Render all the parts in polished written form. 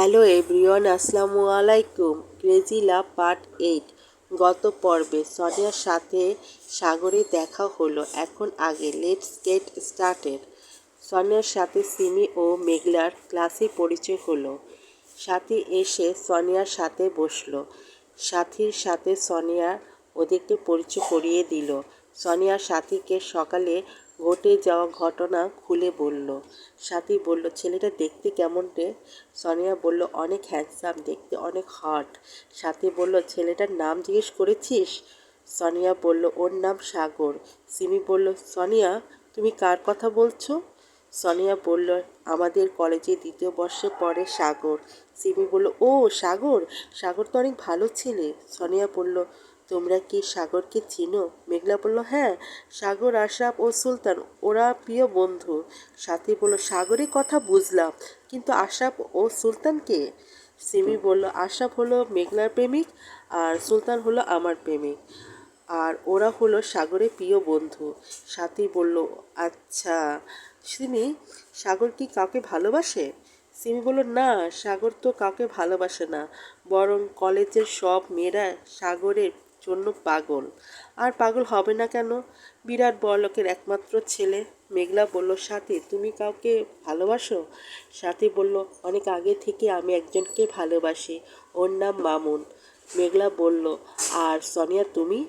Hello everyone, আসসালামু আলাইকুম। Crazy লাভ part 8। গত পর্বে সোনিয়ার সাথে সাগরে দেখা হলো। এখন আগে লেটস গেট স্টার্টেড। সোনিয়ার সাথে সিমি ও মেঘলার ক্লাসে পরিচয় হলো। সাথী এসে সোনিয়ার সাথে বসলো। সাথীর সাথে সোনিয়া ওদেরকে পরিচয় করিয়ে দিল। সোনিয়ার সাথীকে সকালে ঘটে যাওয়া ঘটনা খুলে বলল। সাথী বলল, ছেলেটা দেখতে কেমন রে? সোনিয়া বলল, অনেক হ্যান্ডসাম, দেখতে অনেক হট। সাথী বলল, ছেলেটার নাম জিজ্ঞেস করেছিস? সোনিয়া বলল, ওর নাম সাগর। সিমি বলল, সোনিয়া তুমি কার কথা বলছো? সোনিয়া বলল, আমাদের কলেজে 2য় বর্ষে পড়ে সাগর। সিমি বলল, ও সাগর, সাগর তো অনেক ভালো ছেলে। সোনিয়া বলল, তোমরা কি সাগরকে চিনো? মেঘলা বলল, হ্যাঁ, সাগর, আশরাফ ও সুলতান ওরা প্রিয় বন্ধু। সাথী বলল, সাগরের কথা বুঝলাম, কিন্তু আশরাফ ও সুলতান কে? সিমি বলল, আশরাফ হলো মেঘলার প্রেমিক আর সুলতান হলো আমার প্রেমিক, আর ওরা হলো সাগরের প্রিয় বন্ধু। সাথী বলল, আচ্ছা। সিমি, সাগর কি কাউকে ভালোবাসে? সিমি বলল, না, সাগর তো কাউকে ভালোবাসে না, বরং কলেজের সব মেয়েরা সাগরের জন্য পাগল। আর পাগল হবে না কেন? বিরাট বড়লোকের একমাত্র ছেলে। মেঘলা বলল, সাথী তুমি কাউকে ভালোবাসো? সাথী বলল, অনেক আগে থেকে আমি একজনকে ভালোবাসি, ওর নাম মামুন। মেঘলা বলল, আর সোনিয়া তুমি?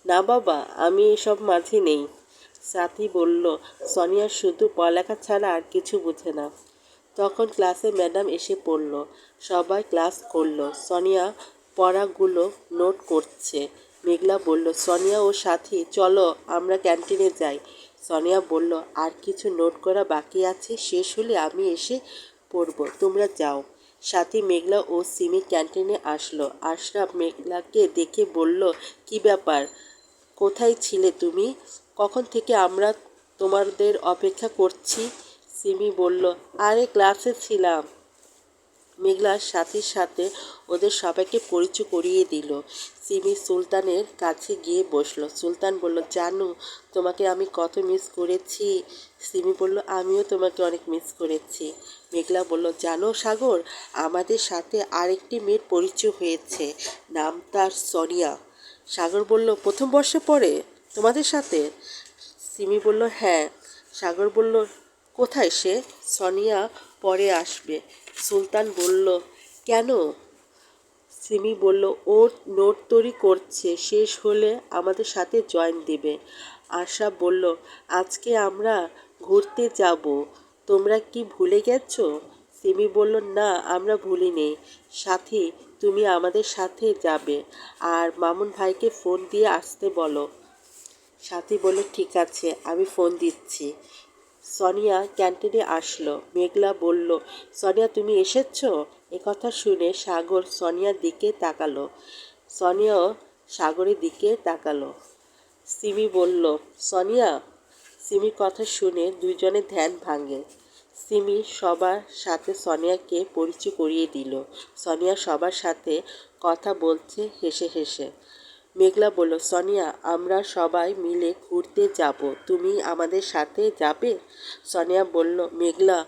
না বাবা, আমি এসব মাঝে নেই। সাথী বলল, সোনিয়া শুধু পড়ালেখা ছাড়া আর কিছু বোঝে না। তখন ক্লাসে ম্যাডাম এসে পড়ল। সবাই ক্লাস করলো। সোনিয়া পড়াগুলো নোট করছে। মেঘলা বলল, সোনিয়া ও সাথী চলো আমরা ক্যান্টিনে যাই। সোনিয়া বলল, আর কিছু নোট করা বাকি আছে, শেষ হলে আমি এসে পড়ব, তোমরা যাও। সাথী, মেঘলা ও সিমি ক্যান্টিনে আসলো। আশরাফ মেঘলাকে দেখে বলল, কি ব্যাপার, কোথায় ছিলে তুমি? কখন থেকে আমরা তোমাদের অপেক্ষা করছি। সিমি বলল, আরে ক্লাসে ছিলাম। মেঘলার সাথীর সাথে ওদের সবাইকে পরিচয় করিয়ে দিল। সিমি সুলতানের কাছে গিয়ে বসলো। সুলতান বলল, জানু তোমাকে আমি কত মিস করেছি। সিমি বলল, আমিও তোমাকে অনেক মিস করেছি। মেঘলা বলল, জানো সাগর, আমাদের সাথে আরেকটি মেয়ের পরিচয় হয়েছে, নাম তার সোনিয়া। সাগর বলল, প্রথম বর্ষে পড়ে তোমাদের সাথে? সিমি বলল, হ্যাঁ। সাগর বলল, কোথায় সে? সোনিয়া পরে আসবে। সুলতান বলল, কেন? সিমি বলল, ওর নোট তৈরি করছে, শেষ হলে আমাদের সাথে জয়েন দেবে। আশা বলল, আজকে আমরা ঘুরতে যাব, তোমরা কি ভুলে গেছো? সিমি বলল, না, আমরা ভুলিনি। সাথী, তুমি আমাদের সাথে যাবে, আর মামুন ভাইকে ফোন দিয়ে আসতে বলো। সাথী বলল, ঠিক আছে, আমি ফোন দিচ্ছি। সোনিয়া ক্যান্টিনে আসলো। মেঘলা বলল, সোনিয়া তুমি এসেছো? একথা শুনে সাগর সোনিয়ার দিকে তাকালো। সোনিয়াও সাগরের দিকে তাকালো। সিমি বলল, সোনিয়া। সিমির কথা শুনে দুইজনের ধ্যান ভাঙে। সিমি সবার সাথে সোনিয়াকে পরিচয় করিয়ে দিল। সোনিয়া সবার সাথে কথা বলছে হেসে হেসে। মেঘলা বলল, সোনিয়া আমরা সবাই মিলে ঘুরতে যাব, তুমি আমাদের সাথে যাবে? সোনিয়া বলল, মেঘলা,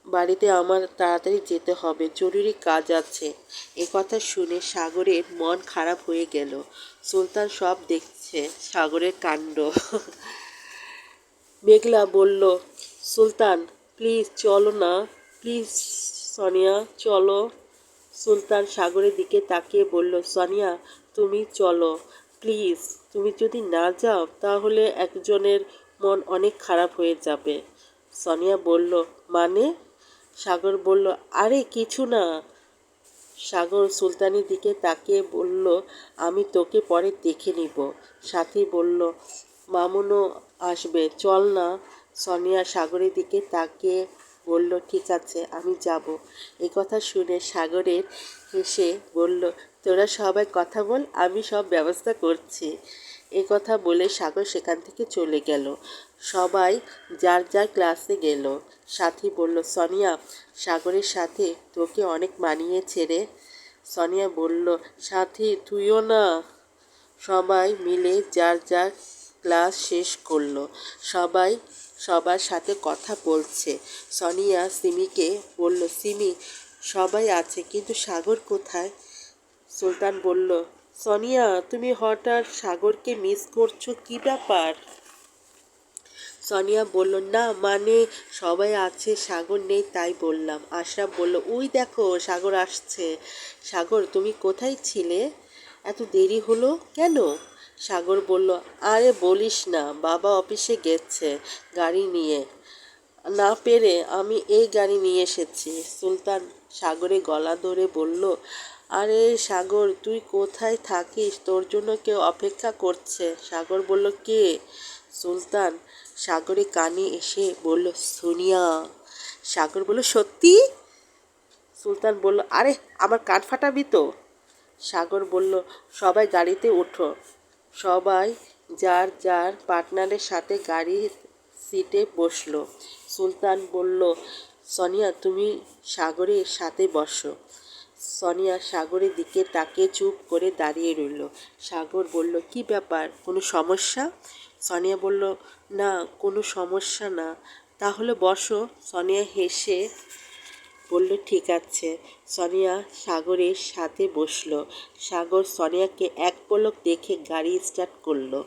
বাড়িতে আমার তাড়াতাড়ি যেতে হবে, জরুরি কাজ আছে। কথা শুনে সাগরের মন খারাপ হয়ে গেল। সুলতান সব দেখছে সাগরের কাণ্ড। মেঘলা বলল, সুলতান প্লিজ চলো না, প্লিজ সোনিয়া চলো। সুলতান সাগরের দিকে তাকিয়ে বলল, সোনিয়া তুমি চলো প্লিজ, তুমি যদি না যাও তাহলে একজনের মন অনেক খারাপ হয়ে যাবে। সোনিয়া বলল, মানে? সাগর বলল, আরে কিছু না। সাগর সুলতানের দিকে তাকিয়ে বলল, আমি তোকে পরে দেখে নিব। সাথী বলল, মামুনও আসবে, চল না। সোনিয়া সাগরের দিকে তাকিয়ে বলল, ঠিক আছে, আমি যাব। কথা শুনে সাগরের হেসে বলল, তোরা সবাই কথা বল, আমি সব ব্যবস্থা করছি। কথা বলে সাগর সেখান থেকে চলে গেল। সবাই যার যার ক্লাসে গেল। সাথী বলল, সোনিয়া সাগরের সাথে তোকে অনেক মানিয়েছে রে। সোনিয়া বলল, সাথী তুইও না। সবাই মিলে যার যার ক্লাস শেষ করলো। সবাই সবার সাথে কথা বলছে। সোনিয়া সিমিকে বলল, সিমি সবাই আছে, কিন্তু সাগর কোথায়? সুলতান বলল, সোনিয়া তুমি হঠাৎ সাগরকে মিস করছো, কি ব্যাপার? সোনিয়া বলল, না মানে সবাই আছে, সাগর নেই তাই বললাম। আশরাফ বলল, ওই দেখো সাগর আসছে। সাগর তুমি কোথায় ছিলে? এত দেরি হলো কেন? সাগর বলল, আরে বলিস না, বাবা অফিসে গেছে গাড়ি নিয়ে, না পেরে আমি এই গাড়ি নিয়ে এসেছি। সুলতান সাগরে গলা ধরে বলল, আরে সাগর তুই কোথায় থাকিস? তোর জন্য কেউ অপেক্ষা করছে। সাগর বলল, কে? সুলতান সাগরে কানে এসে বলল, সোনিয়া। সাগর বলল, সত্যি? সুলতান বলল, আরে আমার কান ফাটাবি তো। সাগর বলল, সবাই গাড়িতে ওঠো। সবাই যার যার পার্টনারের সাথে গাড়ির সিটে বসলো। সুলতান বলল, সোনিয়া তুমি সাগরের সাথে বসো। সোনিয়া সাগরের দিকে তাকিয়ে চুপ করে দাঁড়িয়ে রইল। সাগর বলল, কি ব্যাপার, কোনো সমস্যা? সোনিয়া বলল, না কোনো সমস্যা না। তাহলে বসো। সোনিয়া হেসে বলল, ঠিক আছে। সোনিয়া সাগরের সাথে বসলো। সাগর সোনিয়াকে এক পলক দেখে গাড়ি স্টার্ট করলো।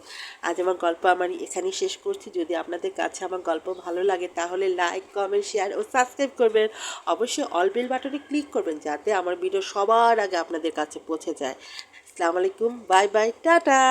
আজ আমার গল্প এখানেই শেষ করছি। যদি আপনাদের কাছে আমার গল্প ভালো লাগে তাহলে লাইক, কমেন্ট, শেয়ার ও সাবস্ক্রাইব করবেন। অবশ্যই অল বেল বাটনে ক্লিক করবেন যাতে আমার ভিডিও সবার আগে আপনাদের কাছে পৌঁছে যায়। আসসালামু আলাইকুম, বাই বাই, টাটা।